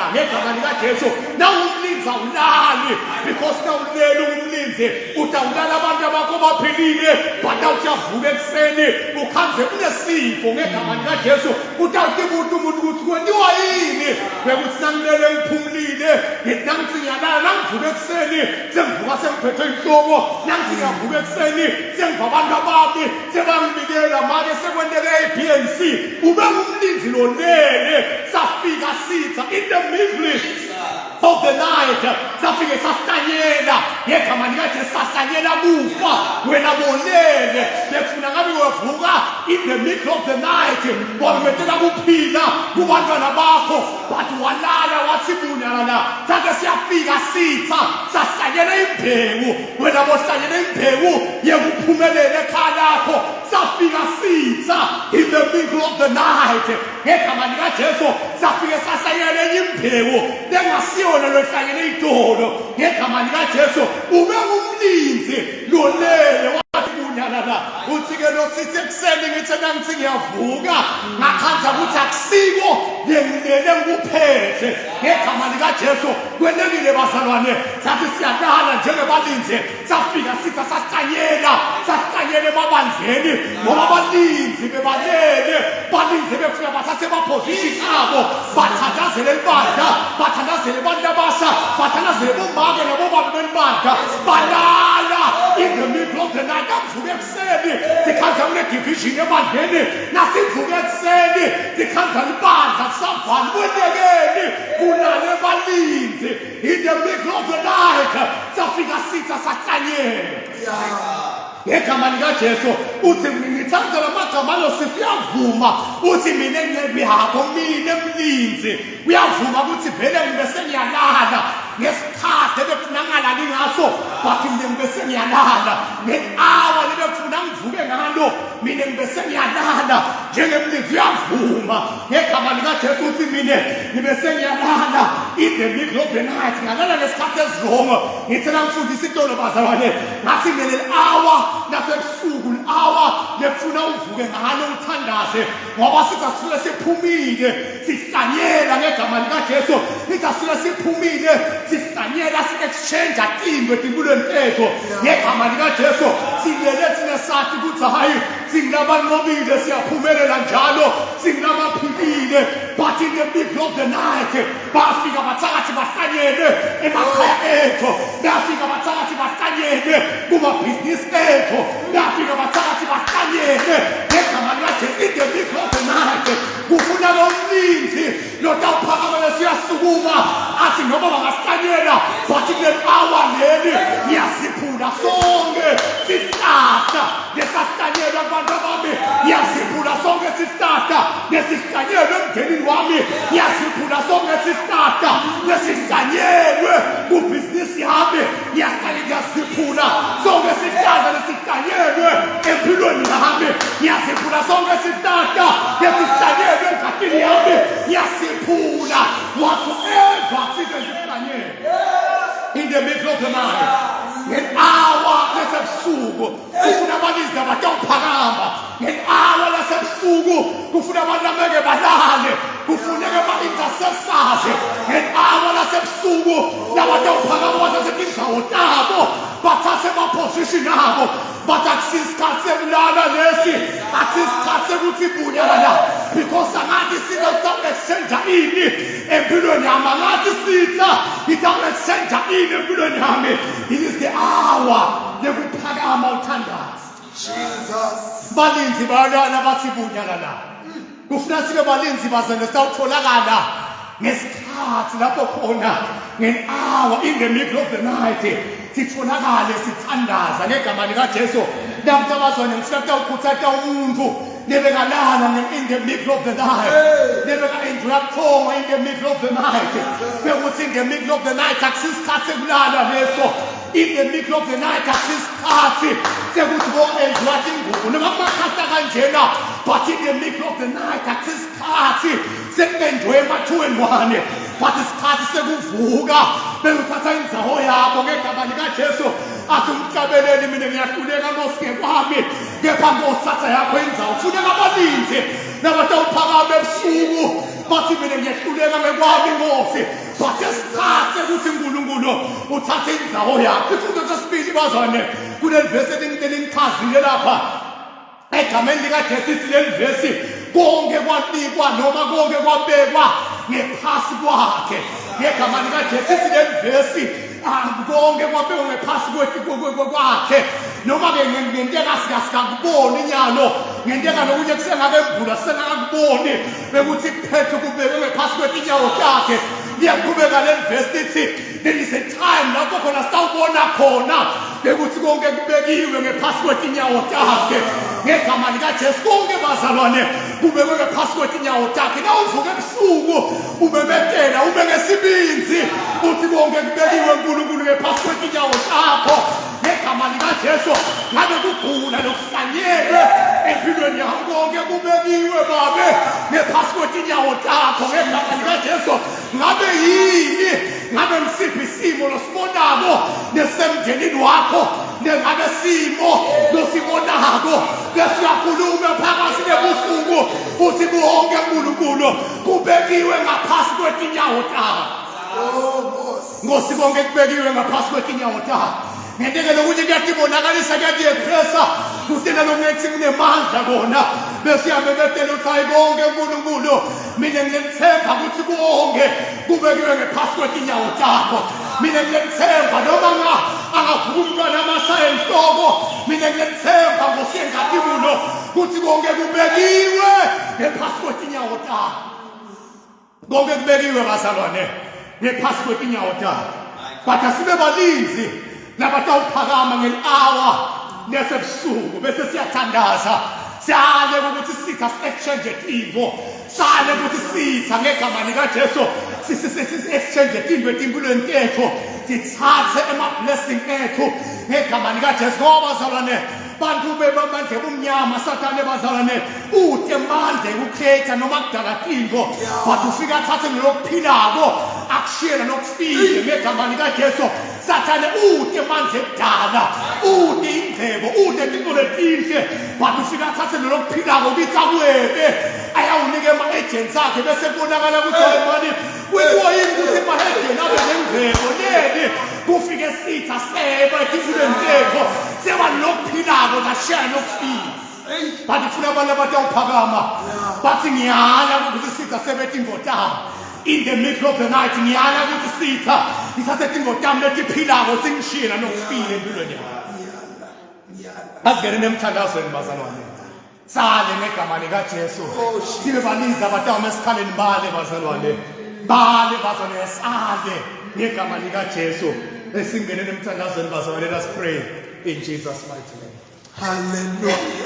la ngegama likaJesu nawumlinzi awulali because nawulele umlinzi utawulala abantu abakho baphilile but awujavuka ekuseni ukhanze kunesifo ngegama likaJesu utawuthi umuntu ukuthi kwenziwa yini bekuthi nangilele ngiphumulile ngithi ngiyalala nangivuka ekuseni sengivuka sengiphethwe inhloko nangithi ngiyavuka ekuseni sengiva abantu ababi sebangibikela manje sekwenteke i-BNC ube ngumlinzi lonele safika sitha in the middle of the night safike sahlanyela ngegama likaJesu sahlanyela kufa wena bonele bekufuna ngabe uyavuka in the middle of the night wamethela kuphila kubantwana bakho but walala wathi bunyala sathi siyafika sitha sahlanyela imbewu wena bohlanyela imbewu yekuphumelela ekhaya lakho safika sitha in the middle of the night ngegama likaJesu safike sahlanyela imbewu lengasiyona lohlanyela idolo ngegama likaJesu ube ngumlinzi lonele la uthi ke lo sithi ekuseni ngithi nangithi ngiyavuka ngakhanza ukuthi akusiko ngilele ngikuphethe ngegama likaJesu kwenelile bazalwane sathi siyaqala njengebalinzi safika sitha sahlanyela emabandleni ngoba abalinzi bebalele balinzi befika bathathe amaposition abo bathandazele ibandla bathandazele abantu abasha bathandazele bomake nabobaba belibandla balala in the middle of the night avuke ekuseni sikhanza kule division ebandleni nasivuke ekuseni sikhanza libandla kusavala kwenekeni kulale balinzi in the middle of the night safika sitha sahlanyela ngegama likaJesu uthi ngithanda lamagama lo sifiyavuma uthi mina encebi yakho mina emlinzi uyavuma ukuthi vele ngibe sengiyalala ngesikhathi ebekufuna ngalali ngaso but mina ngibe sengiyalala nge-hour lebekufuna ngivuke ngalo mina ngibe sengiyalala njengemlinzi uyavuma ngegama likaJesu uthi mina ngibe sengiyalala in the middle of the night ngalala ngesikhathi esirongo ngithela ngifundisa itolo bazalwane ngathi ngeleli hour nasebusuku hour lekufuna uvuke ngalo uthandaze ngoba sithi asifike siphumile sihlanyela ngegama likaJesu sithi asifike siphumile sihlanyela si-exchange atimbe empilweni tethu ngegama likaJesu silele thina sathi ukuthi hayi singabanqobile siyaphumelela njalo singabaphilile but in the middle of the night bafika bathakathi bahlanyele emakhaya ethu bafika bathakathi bahlanyele kumabhizinisi ethu bafika bathakathi bahlanyele ngegama likaJesu in the middle of the night kufuna lo mlinzi lotawuphakamela siyasukuma athi noma bangahlanyela but kule hour leli ngiyasiphula sonke sihlahla lesahlanyelwa kubantu abami ngiyasiphula sonke sihlahla lesihlanyelwe emndenini wami ngiyasiphula sonke sihlahla lesihlanyelwe kubhizinisi yami ngiyasiphula sonke sihlahla lesihlanyelwe empilweni yami ngiyasiphula sonke sihlahla lesihlanyelwe emkhathini yami ngiyasiphula whatsoever sihlanyelwe in the middle of the night nge-hour lesebusuku kufuna abalinzi abatawuphakama nge-hour lesebusuku kufuna abantu abeke balale kufuneka ba-intercessors nge-hour lesebusuku labatawuphakama bathathe indawo tabo bathathe amaposition abo but akusisikhathi sekulala lesi akusisikhathi sekuthi bunyala because angathi sitawuexchange ini empilweni yami angathi sitha itawuexchange ini empilweni yami it is the hour yokuphakama uthandaza Jesus balinzi bayalala bathi bunyala la kufuna sibe balinzi bazane sitawutholakala ngesikhathi lapho khona nge-hour in the middle of the night sitholakale sithandaza ngegama likaJesu namhla bazwane ngifuna ukukhuthaza umuntu nebekalala in the middle of the night nebeka-enjoya buthongo in the middle of the night bekuthi in the middle of the night akusisikhathi sekulala leso in the middle of the night akusisikhathi sekuthi bo-enjoya ingubo noma kumakhata kanjena but in the middle of the night akusisikhathi sekuenjoya ema-2-1 but isikhathi sekuvuka beluthatha indzawo yabo ngegama likaJesu athi umhlabeleli mina ngiyahluleka ngosike kwami kepha ngosatha yakho indzawo kufuneka abalinzi nabatawuphakama ebusuku bathi mina ngiyahluleka ngekwami Nkosi but esithathe ukuthi uNkulunkulu uthathe indzawo yakhe. Ifundo sesibili bazwane kuleli verse elingichazile lapha egameni likaJesu sithi leli verse konke kwanikwa noma konke kwabekwa ngephasi kwakhe. Ngegama likaJesu sithi leli verse konke kwabekwa ngephasi kwakhe noma ke ngenteka sikakuboni nyalo ngenteka nokunye kusengakembula sengakuboni bekuthi kuphethe kubekwe ngephasi kwetinyawo takhe. Ngiyaqhubeka leli verse lithi there is a time lapho khona sawubona khona bekuthi konke kubekiwe ngephasi kwetinyawo takhe. Ngegama likaJesu konke bazalwane kubekwe ngephasi kwetinyawo takhe. Na uvuka ebusuku ubebetela ube ngesibinzi uthi konke kubekiwe uNkulunkulu ngephasi kwetinyawo takho. Ngegama likaJesu ngabe kugula lokuhlanyelwe empilweni yakho konke kubekiwe babe ngephasi kwetinyawo takho. Ngegama likaJesu ngabe yini ngabe msiphi isimo losibonako nesemndenini wakho ngabe simo losibonako lesiyakhuluma phakathi nebusuku uthi konke uNkulunkulu kubekiwe ngaphasi kwetinyawo takho. Nkosi konke kubekiwe ngaphasi kwetinyawo takho. Ngenteke lokuthi kuyatibonakalisa kuyakuyephesa kuthina lokuthi kunemandla kona bese uyabebetela uthi hayi konke uNkulunkulu mina ngiyethemba ukuthi konke kubekiwe ngaphasi kwetinyawo takho. Mina ngiyethemba noma angavuka umntwana amasaya enhloko mina ngiyethemba ngosengatibulo ukuthi konke kubekiwe ngaphasi kwetinyawo takho. Konke kubekiwe bazalwane ngaphasi kwetinyawo takho. But asibe balinzi nabatawuphakama ngel-hour lesebusuku bese siyathandaza siyale ukuthi sitha si-exchange intfo sale ukuthi sitha ngegama likaJesu si-exchange intfo etimpilweni tethu sithathe ema-blessing ethu ngegama likaJesu. Ngoba bazalwane bantu bemandla ebumnyama sathane bazalwane ude mande ukucreate noma kudala intfo but ufika athathe nelokuphilako akushiyela nokufile ngegama likaJesu. Sathane ude manje ekudala ude ingcebo ude into letinhle but ufika athathe nelokuphilako kuthi akwebe ayawunike ama-agents akhe bese kubonakala ukuthi mani kwenziwa yini ukuthi emahedeni abe nengcebo leli kufike sitha seba etifuleni tethu seba nokuphilako zashiya nokufika. But kufuna abantu abatawuphakama bathi ngiyala ukuthi sitha sebethi ingotamo in the middle of the night ngiyala ukuthi sitha isathethe ingotamo letiphilako singishila nokufika empilweni yakho. Asingene nemthandazweni bazalwane sale ngegama likaJesu sibe baninzi abatama esikhaleni bale bazalwane sale ngegama likaJesu esingene nemthandazweni bazalwane. Let's pray in Jesus mighty name. Hallelujah.